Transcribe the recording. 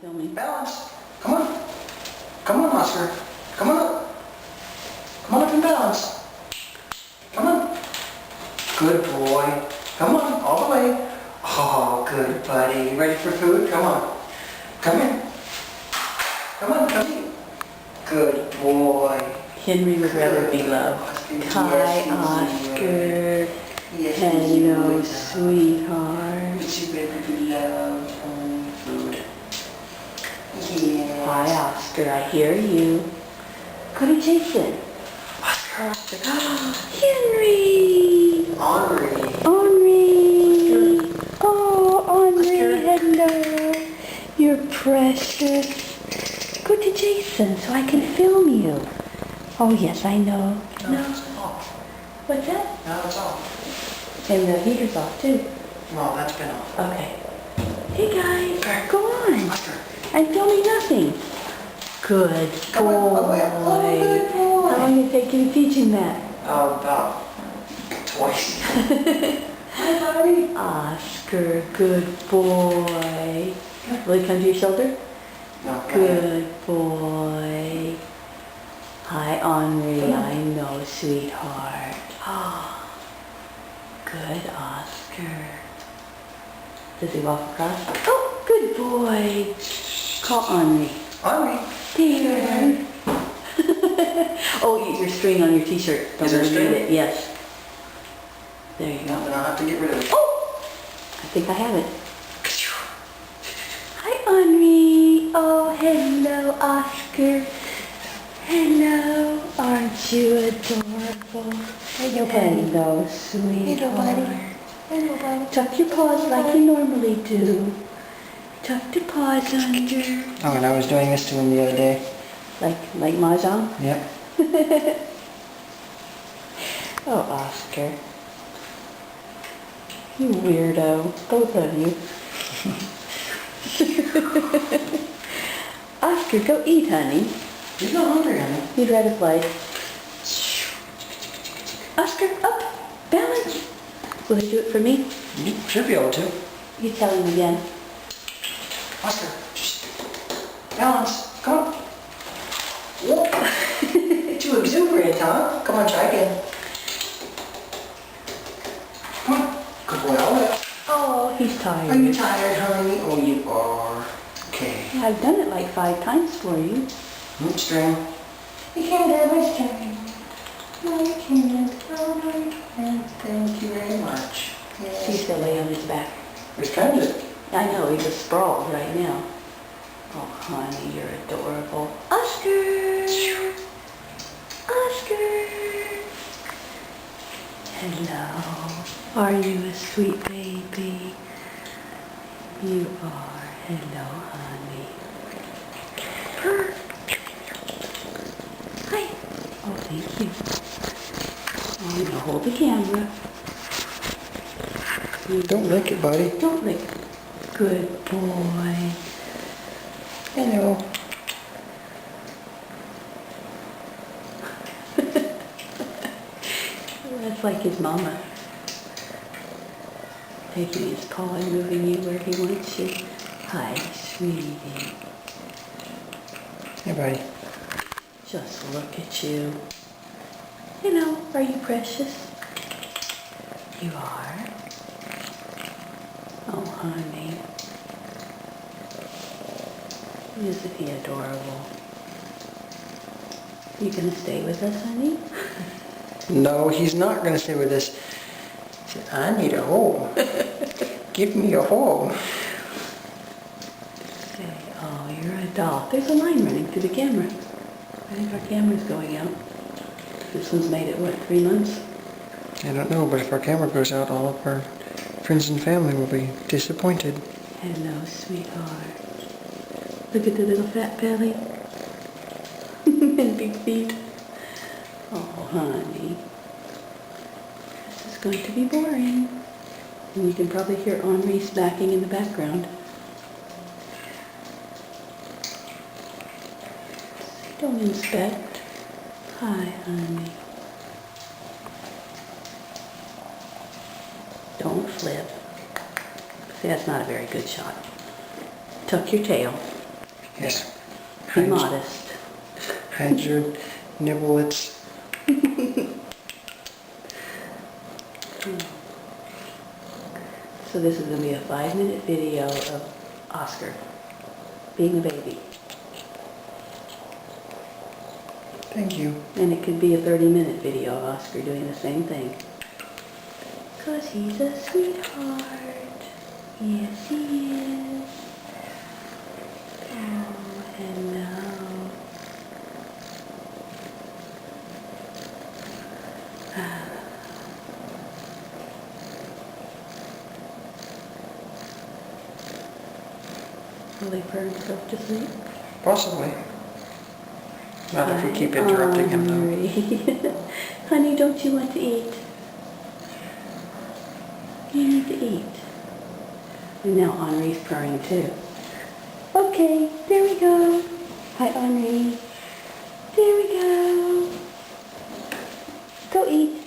filming. Balance. Come on. Come on, Oscar. Come on up. Come on up and balance. Come on. Good boy. Come on, all the way. Oh, good buddy. Ready for food? Come on. Come in. Come on, come in. Good boy. Henry would rather be loved. Hi, Oscar. Hello, sweetheart. Would you rather be loved only food? Yeah. Hi, Oscar. I hear you. Go to Jason. Oscar. Henry. Henry. Henry. Oh, Henry. Hello. You're precious. Go to Jason so I can film you. Oh, yes, I know. No, it's off. What's that? No, it's off. And the heater's off, too. No, that's been off. Okay. Hey, guys. Go on. Oscar. I'm filming nothing. Good Come on. boy. Oh, good boy. How long did it take you to teach him that? About twice. Hi, buddy. Oscar, good boy. Will he come to your shoulder? No, Good boy. Hi, Henri. I know, sweetheart. Oh, good, Oscar. Does he walk across? Oh, good boy. Call Henri. Henry. There. Oh, your string on your t-shirt. Is there a string? It. Yes. There you No, go. then I'll have to get rid of it. Oh! I think I have it. Hi, Henri. Oh, hello, Oscar. Hello. Aren't you adorable? Hello, sweetheart. Hello, buddy. Tuck your paws like you normally do. Tuck the paws under. Oh, and I was doing this to him the other day. Like Mahjong? Yep. Oh, Oscar. You weirdo. Both of you. Oscar, go eat, honey. He's not hungry, honey. You'd rather play. Oscar, up. Balance. Will he do it for me? You should be able to. You tell him again. Oscar, just balance. Come on. Whoop. Too exuberant, huh? Come on, try again. Come on. Good boy, all the way. Oh, he's tired. Are you tired, honey? Oh, you are. Okay. I've done it like 5 times for you. String. You can't have my string. No, you can't. Oh, no, you can't. Thank you very much. He's still lay on his back. He's trying to. I know, he's just sprawled right now. Oh, honey, you're adorable. Oscar! Oscar! Hello. Are you a sweet baby? You are. Hello, honey. Purr. Hi. Oh, thank you. Oh, now hold the camera. Don't lick it, buddy. Don't lick. Good boy. Hello. That's like his mama. Taking his paw and moving you where he wants you. Hi, sweetie. Hey, buddy. Just look at you. You know, are you precious? You are. Oh, honey. Isn't he adorable? You gonna stay with us, honey? No, he's not going to stay with us. He said, I need a home. Give me a home. Okay. Oh, you're a doll. There's a line running through the camera. I think our camera's going out. This one's made it, what, 3 months? I don't know, but if our camera goes out, all of our friends and family will be disappointed. Hello, sweetheart. Look at the little fat belly. And big feet. Oh, honey. This is going to be boring. And you can probably hear Henri smacking in the background. Don't inspect. Hi, honey. Don't flip. See, that's not a very good shot. Tuck your tail. Yes. Be modest. Hide your nibblets. So this is going to be a 5-minute video of Oscar being a baby. Thank you. And it could be a 30-minute video of Oscar doing the same thing. 'Cause he's a sweetheart. Yes, he is. Oh, and now... Will he purr himself to sleep? Possibly. Not if we keep interrupting him though. Honey, don't you want to eat? You need to eat. And now Henri's purring too. Okay, there we go. Hi, Henri. There we go. Go eat.